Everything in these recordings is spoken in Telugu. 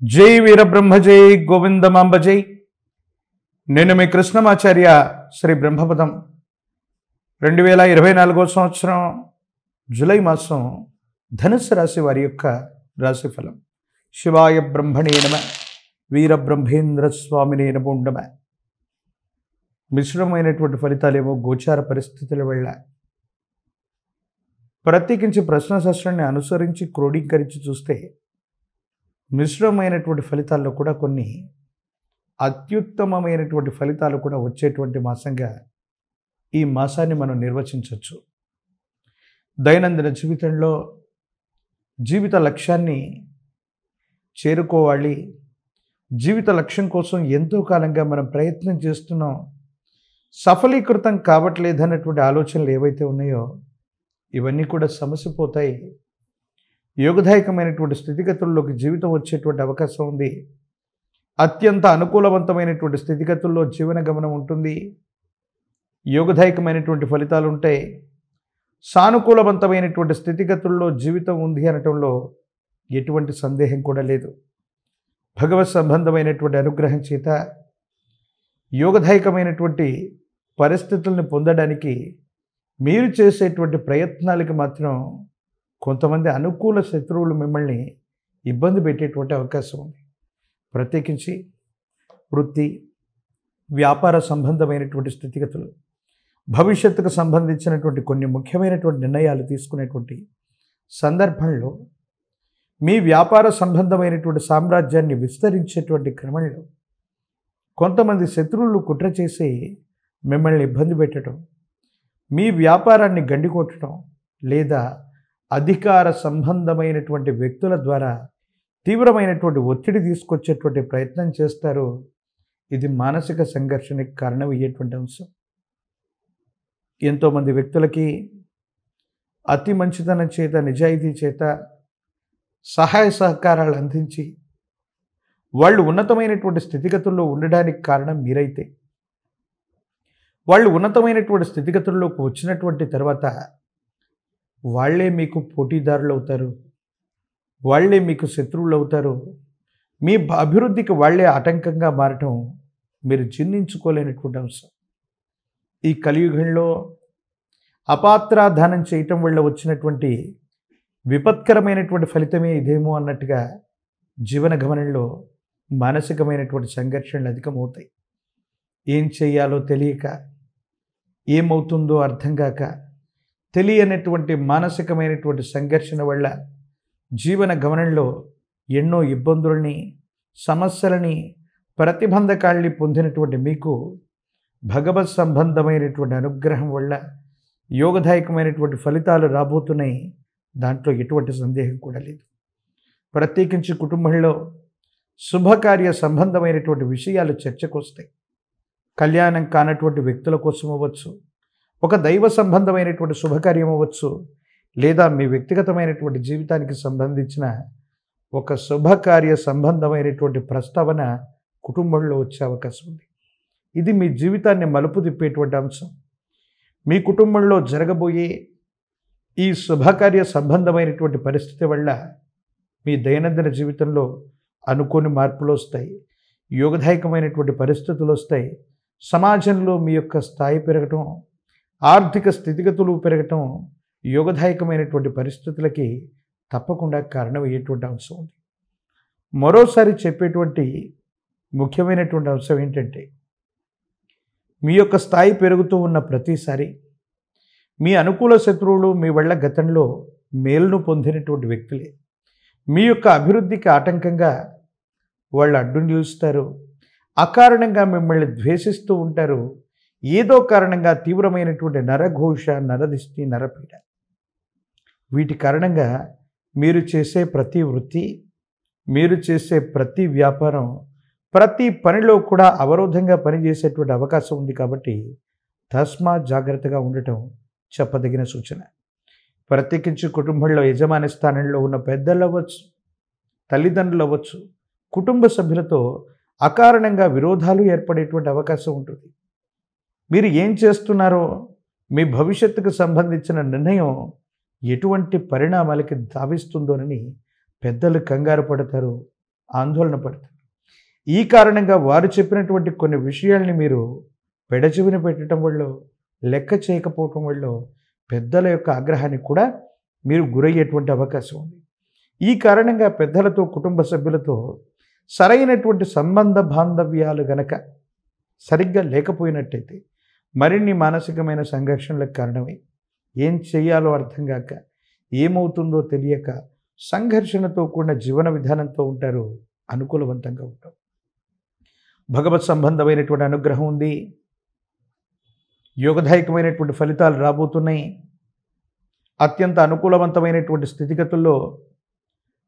జై వీరబ్రహ్మ జై గోవిందమాంబ జై. నేను మీ కృష్ణమాచార్య. శ్రీ బ్రహ్మపదం 2024 సంవత్సరం జూలై మాసం ధనుస్సు రాశి వారి యొక్క రాశిఫలం. శివాయ బ్రహ్మణే నమ, వీరబ్రహ్మేంద్ర స్వామినే నమో నమ. మిశ్రమైనటువంటి ఫలితాలేమో గోచార పరిస్థితుల వల్ల ప్రత్యేకించి ప్రశ్నశాస్త్రాన్ని అనుసరించి క్రోడీకరించి చూస్తే మిశ్రమైనటువంటి ఫలితాల్లో కూడా కొన్ని అత్యుత్తమమైనటువంటి ఫలితాలు కూడా వచ్చేటువంటి మాసంగా ఈ మాసాన్ని మనం నిర్వచించవచ్చు. దైనందిన జీవితంలో జీవిత లక్ష్యాన్ని చేరుకోవాలి, జీవిత లక్ష్యం కోసం ఎంతో కాలంగా మనం ప్రయత్నం చేస్తున్నాం, సఫలీకృతం కావట్లేదన్నటువంటి ఆలోచనలు ఏవైతే ఉన్నాయో ఇవన్నీ కూడా సమసిపోతాయి. యోగదాయకమైనటువంటి స్థితిగతుల్లోకి జీవితం వచ్చేటువంటి అవకాశం ఉంది. అత్యంత అనుకూలవంతమైనటువంటి స్థితిగతుల్లో జీవన గమనం ఉంటుంది. యోగదాయకమైనటువంటి ఫలితాలు ఉంటాయి. సానుకూలవంతమైనటువంటి స్థితిగతుల్లో జీవితం ఉంది అనటంలో ఎటువంటి సందేహం కూడా లేదు. భగవత్ సంబంధమైనటువంటి అనుగ్రహం చేత యోగదాయకమైనటువంటి పరిస్థితుల్ని పొందడానికి మీరు చేసేటువంటి ప్రయత్నాలకి మాత్రం కొంతమంది అనుకూల శత్రువులు మిమ్మల్ని ఇబ్బంది పెట్టేటువంటి అవకాశం ఉంది. ప్రత్యేకించి వృత్తి వ్యాపార సంబంధమైనటువంటి స్థితిగతులు, భవిష్యత్తుకు సంబంధించినటువంటి కొన్ని ముఖ్యమైనటువంటి నిర్ణయాలు తీసుకునేటువంటి సందర్భంలో మీ వ్యాపార సంబంధమైనటువంటి సామ్రాజ్యాన్ని విస్తరించేటువంటి క్రమంలో కొంతమంది శత్రువులు కుట్ర చేసి మిమ్మల్ని ఇబ్బంది పెట్టడం, మీ వ్యాపారాన్ని గండికొట్టడం లేదా అధికార సంబంధమైనటువంటి వ్యక్తుల ద్వారా తీవ్రమైనటువంటి ఒత్తిడి తీసుకొచ్చేటువంటి ప్రయత్నం చేస్తారు. ఇది మానసిక సంఘర్షణకి కారణమయ్యేటువంటి అంశం. ఎంతోమంది వ్యక్తులకి అతి మంచితనం చేత, నిజాయితీ చేత సహాయ సహకారాలు అందించి వాళ్ళు ఉన్నతమైనటువంటి స్థితిగతుల్లో ఉండడానికి కారణం మీరైతే, వాళ్ళు ఉన్నతమైనటువంటి స్థితిగతుల్లోకి వచ్చినటువంటి తర్వాత వాళ్ళే మీకు పోటీదారులు అవుతారు, వాళ్ళే మీకు శత్రువులు అవుతారు. మీ అభివృద్ధికి వాళ్ళే ఆటంకంగా మారటం మీరు జీర్ణించుకోలేనటువంటి అంశం. ఈ కలియుగంలో అపాత్రాధానం చేయటం వల్ల వచ్చినటువంటి విపత్కరమైనటువంటి ఫలితమే ఇదేమో అన్నట్టుగా జీవన గమనంలో మానసికమైనటువంటి సంఘర్షణలు అధికమవుతాయి. ఏం చేయాలో తెలియక, ఏమవుతుందో అర్థం కాక, తెలియనటువంటి మానసికమైనటువంటి సంఘర్షణ వల్ల జీవన గమనంలో ఎన్నో ఇబ్బందుల్ని, సమస్యలని, ప్రతిబంధకాల్ని పొందినటువంటి మీకు భగవత్ సంబంధమైనటువంటి అనుగ్రహం వల్ల యోగదాయకమైనటువంటి ఫలితాలు రాబోతున్నాయి. దాంట్లో ఎటువంటి సందేహం కూడా లేదు. ప్రత్యేకించి కుటుంబంలో శుభకార్య సంబంధమైనటువంటి విషయాలు చర్చకు వస్తాయి. కళ్యాణం కానటువంటి వ్యక్తుల కోసం అవ్వచ్చు, ఒక దైవ సంబంధమైనటువంటి శుభకార్యం అవ్వచ్చు, లేదా మీ వ్యక్తిగతమైనటువంటి జీవితానికి సంబంధించిన ఒక శుభకార్య సంబంధమైనటువంటి ప్రస్తావన కుటుంబంలో వచ్చే అవకాశం ఉంది. ఇది మీ జీవితాన్ని మలుపు తిప్పేటువంటి అంశం. మీ కుటుంబంలో జరగబోయే ఈ శుభకార్య సంబంధమైనటువంటి పరిస్థితి వల్ల మీ దైనందిన జీవితంలో అనుకోని మార్పులు వస్తాయి, యోగదాయకమైనటువంటి పరిస్థితులు వస్తాయి. సమాజంలో మీ యొక్క స్థాయి పెరగటం, ఆర్థిక స్థితిగతులు పెరగటం యోగదాయకమైనటువంటి పరిస్థితులకి తప్పకుండా కారణమయ్యేటువంటి అంశం ఉంది. మరోసారి చెప్పేటువంటి ముఖ్యమైనటువంటి అంశం ఏంటంటే, మీ యొక్క స్థాయి పెరుగుతూ ఉన్న ప్రతిసారి మీ అనుకూల శత్రువులు మీ వల్ల గతంలో మేలును పొందినటువంటి వ్యక్తులే మీ యొక్క అభివృద్ధికి ఆటంకంగా వాళ్ళు అడ్డు నిలుస్తారు. అకారణంగా మిమ్మల్ని ద్వేషిస్తూ ఉంటారు. ఏదో కారణంగా తీవ్రమైనటువంటి నరఘోష, నరదిష్టి, నరపీడ, వీటి కారణంగా మీరు చేసే ప్రతి వృత్తి, మీరు చేసే ప్రతి వ్యాపారం, ప్రతి పనిలో కూడా అవరోధంగా పనిచేసేటువంటి అవకాశం ఉంది. కాబట్టి తస్మాత్ జాగ్రత్తగా ఉండటం చెప్పదగిన సూచన. ప్రత్యేకించి కుటుంబంలో యజమాని స్థానంలో ఉన్న పెద్దలు అవ్వచ్చు, తల్లిదండ్రులు అవ్వచ్చు, కుటుంబ సభ్యులతో అకారణంగా విరోధాలు ఏర్పడేటువంటి అవకాశం ఉంటుంది. మీరు ఏం చేస్తున్నారో, మీ భవిష్యత్తుకు సంబంధించిన నిర్ణయం ఎటువంటి పరిణామాలకి దావిస్తుందోనని పెద్దలు కంగారు పడతారు, ఆందోళన పడతారు. ఈ కారణంగా వారు చెప్పినటువంటి కొన్ని విషయాల్ని మీరు పెడచెవిన పెట్టడం వల్ల, లెక్క చేయకపోవటం వల్ల పెద్దల యొక్క ఆగ్రహానికి కూడా మీరు గురయ్యేటువంటి అవకాశం ఉంది. ఈ కారణంగా పెద్దలతో, కుటుంబ సభ్యులతో సరైనటువంటి సంబంధ బాంధవ్యాలు గనక సరిగ్గా లేకపోయినట్టయితే మరిన్ని మానసికమైన సంఘర్షణలకు కారణమై ఏం చేయాలో అర్థం కాక, ఏమవుతుందో తెలియక సంఘర్షణతో కూడిన జీవన విధానంతో ఉంటారు. అనుకూలవంతంగా ఉంటారు. భగవత్ సంబంధమైనటువంటి అనుగ్రహం ఉంది. యోగదాయకమైనటువంటి ఫలితాలు రాబోతున్నాయి. అత్యంత అనుకూలవంతమైనటువంటి స్థితిగతుల్లో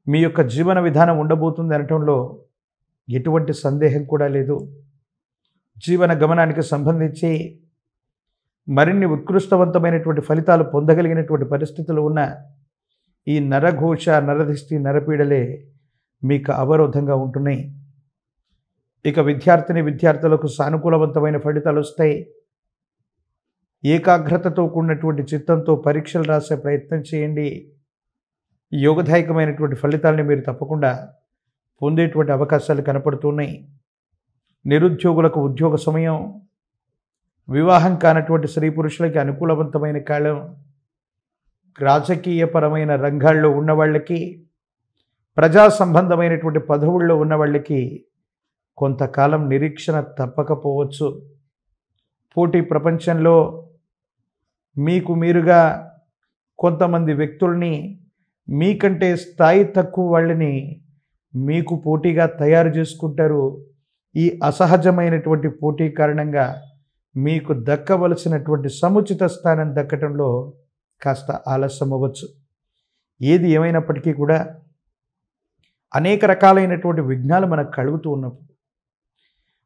మీ యొక్క జీవన విధానం ఉండబోతుంది అనటంలో ఎటువంటి సందేహం కూడా లేదు. జీవన గమనానికి సంబంధించి మరిన్ని ఉత్కృష్టవంతమైనటువంటి ఫలితాలు పొందగలిగినటువంటి పరిస్థితులు ఉన్న ఈ నరఘోష, నరదిష్టి, నరపీడలే మీకు అవరోధంగా ఉంటున్నాయి. ఇక విద్యార్థులకు సానుకూలవంతమైన ఫలితాలు వస్తాయి. ఏకాగ్రతతో కూడినటువంటి చిత్తంతో పరీక్షలు రాసే ప్రయత్నం చేయండి. యోగదాయకమైనటువంటి ఫలితాలని మీరు తప్పకుండా పొందేటువంటి అవకాశాలు కనపడుతున్నాయి. నిరుద్యోగులకు ఉద్యోగ సమయం, వివాహం కానటువంటి స్త్రీ పురుషులకి అనుకూలవంతమైన కాలం, రాజకీయపరమైన రంగాల్లో ఉన్న వాళ్ళకి, ప్రజా సంబంధమైనటువంటి పదవుల్లో ఉన్న వాళ్ళకి కొంతకాలం నిరీక్షణ తప్పకపోవచ్చు. పోటీ ప్రపంచంలో మీకు మీరుగా కొంతమంది వ్యక్తుల్ని, మీకంటే స్థాయి తక్కువ వాళ్ళని మీకు పోటీగా తయారు చేసుకుంటారు. ఈ అసహజమైనటువంటి పోటీ కారణంగా మీకు దక్కవలసినటువంటి సముచిత స్థానం దక్కటంలో కాస్త ఆలస్యం అవ్వచ్చు. ఏది ఏమైనప్పటికీ కూడా అనేక రకాలైనటువంటి విఘ్నాలు మనకు కలుగుతూ ఉన్నప్పుడు,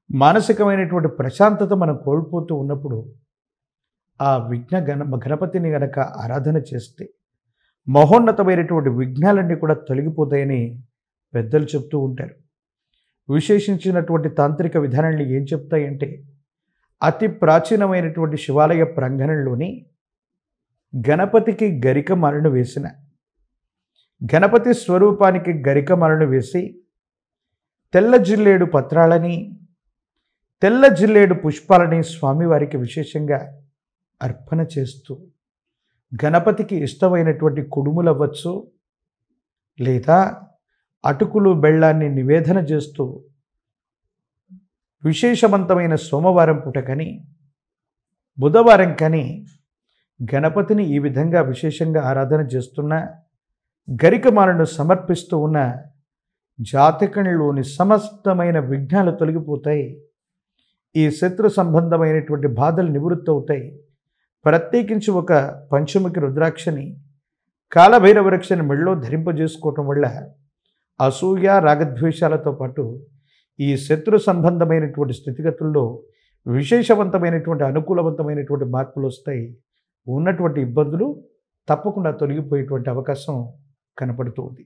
మానసికమైనటువంటి ప్రశాంతత మనం కోల్పోతూ ఉన్నప్పుడు ఆ గణపతిని గనక ఆరాధన చేస్తే మహోన్నతమైనటువంటి విఘ్నాలన్నీ కూడా తొలగిపోతాయని పెద్దలు చెప్తూ ఉంటారు. విశేషించినటువంటి తాంత్రిక విధానాలు ఏం చెప్తాయంటే, అతి ప్రాచీనమైనటువంటి శివాలయ ప్రాంగణంలోని గణపతికి గరికమాలను వేసిన, గణపతి స్వరూపానికి గరికమాలను వేసి తెల్ల జిల్లేడు పత్రాలని, తెల్ల జిల్లేడు పుష్పాలని స్వామివారికి విశేషంగా అర్పణ చేస్తూ, గణపతికి ఇష్టమైనటువంటి కుడుములు అవ్వచ్చు, లేదా అటుకులు బెల్లాన్ని నివేదన చేస్తూ విశేషవంతమైన సోమవారం పూట కానీ, బుధవారం కానీ గణపతిని ఈ విధంగా విశేషంగా ఆరాధన చేస్తున్న, గరికమాలను సమర్పిస్తూ ఉన్న జాతకంలోని సమస్తమైన విఘ్నాలు తొలగిపోతాయి. ఈ శత్రు సంబంధమైనటువంటి బాధలు నివృత్తి అవుతాయి. ప్రత్యేకించి ఒక పంచముఖి రుద్రాక్షని, కాలభైరవ వృక్షని మెడలో ధరింపజేసుకోవటం వల్ల అసూయ, రాగద్వేషాలతో పాటు ఈ శత్రు సంబంధమైనటువంటి స్థితిగతుల్లో విశేషవంతమైనటువంటి అనుకూలవంతమైనటువంటి మార్పులు వస్తాయి. ఉన్నటువంటి ఇబ్బందులు తప్పకుండా తొలగిపోయేటువంటి అవకాశం కనపడుతుంది.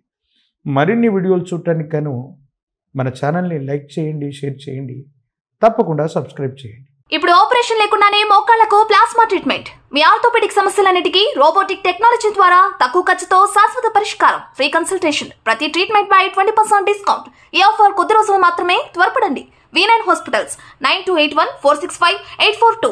మరిన్ని వీడియోలు చూడటానికి గాను మన ఛానల్ని లైక్ చేయండి, షేర్ చేయండి, తప్పకుండా సబ్స్క్రైబ్ చేయండి. ఇప్పుడు ఆపరేషన్ లేకుండానే మోకాళ్లకు ప్లాస్మా ట్రీట్మెంట్. మీ ఆర్థోపెడిక్ సమస్యలన్నిటికీ రోబోటిక్ టెక్నాలజీ ద్వారా తక్కువ ఖర్చుతో శాశ్వత పరిష్కారం. Free consultation. ప్రతి ట్రీట్మెంట్ పై 20% డిస్కౌంట్. ఈ ఆఫర్ కొద్ది రోజులు మాత్రమే. త్వరపడండి. V9 hospitals 9281465842.